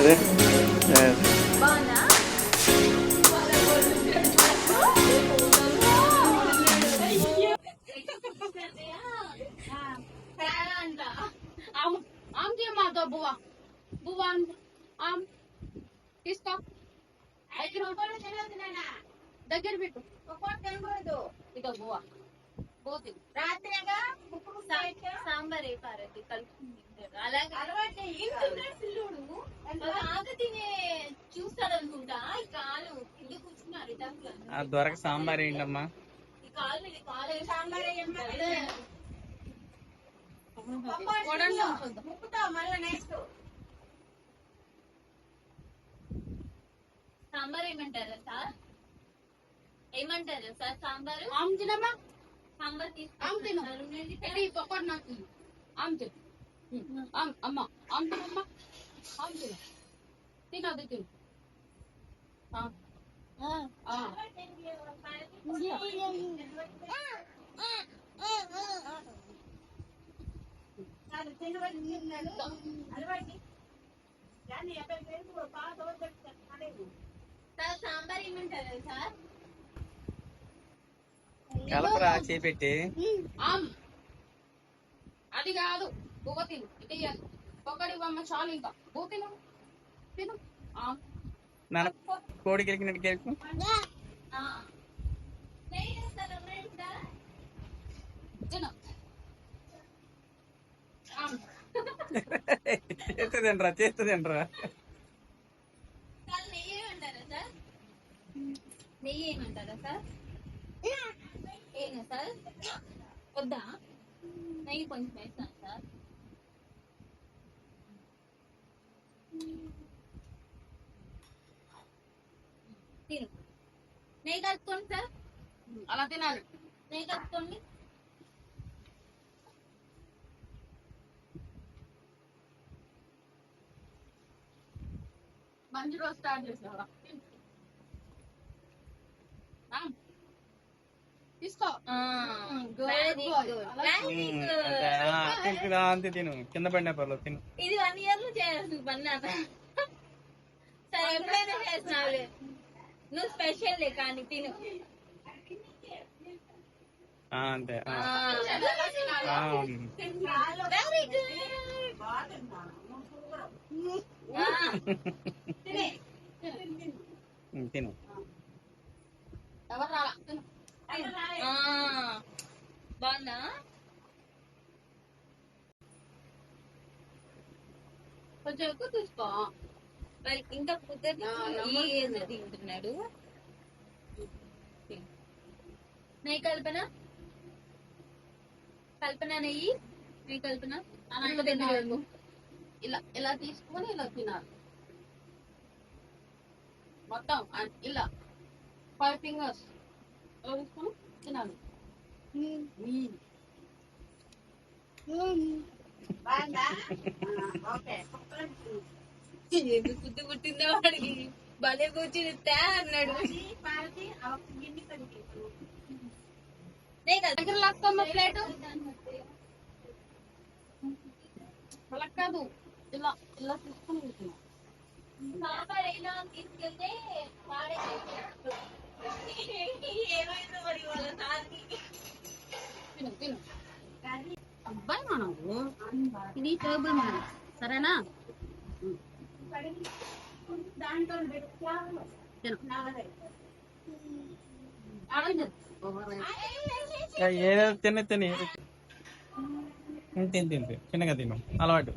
అదే आमचे माधव बुवा बुवा आम తీసుకో దగ్గర పెట్టు ఇదో బువ్వ పోతి రాత్రిగా సాంబార్ వేపారండి కలుపుకుంది అలాగే ఆగ తినే చూస్తాడు అనుకుంటా ఈ కాలు కింద కూర్చున్నారు దొరక సాంబార్ ఏంటమ్మా ఈ కాలు సాంబార్ సాంబార్ ఏమంటారా సార్ ఏమంటారు సార్ సాంబార్ ఆమ్ తినమ్మా సాంబార్ ఆమ్ తిను పకోడ నాకు ఆమ్ తిను అమ్మ ఆమ్ తినమ్మా ఆమ్ తిను తినదు తిను సార్ సాంబార్ ఏమంటారు సార్ కలపరా చేపెట్టి అది కాదు బువ్వ తిను ఇటు ఒకటి అమ్మ చాలు ఇంకా బువ్వ తిను తిను నాన్న కోడి కెలికినట్టు కెలుకు చేస్తుందండ్రా చేస్తుందండ్రా నెయ్యి ఏమంటారా సార్ నెయ్యి ఏమంటారా సార్ ఏనా సార్ వద్దా నెయ్యి కొంచెం వేస్తాను సార్ తిను నెయ్యి కలుపుకోండి సార్ అలా తినాలి నెయ్యి కలుపుకోండి మంచి రోజు స్టార్ట్ చేసావా తీసుకో అంతే తిను కింద పడిన పర్లేదు తిను ఇది 1 year లో చేయాల్సిన పని నాన్న సరే ఎప్పుడైనా చేస్తున్నావులే నువ్వు స్పెషల్ కానీ తిను అంతే తిను ఎవరు రాలా బాగుందా కొంచెం ఎక్కువ తీసుకో మరి ఇంకా కుదరదు తింటున్నాడు నెయ్యి కల్పన నెయ్యి నెయ్యి కల్పన తిన్నాడు ఇలా ఇలా తీసుకొని ఇలా తినాలి మొత్తం ఇలా 5 fingers తీసుకొని తినాలి బుద్ధి పుట్టిందే వాడికి భలే కూర్చుని తే అన్నాడు దగ్గర లాక్కమ్మ ప్లేట్ అలా కాదు ఇలా ఇలా తీసుకొని తిన్నా సాంబార్ ఎలా తీసుకెళ్తే వాడే ఏమైందో మరి వాళ్ళ సార్కి తిను తిను అబ్బాయి మనకు ఇది టేబుల్ మన సరేనా దాంట్లో ఏదో తిని తిని తిని తిని చిన్నగా తిను అలవాటు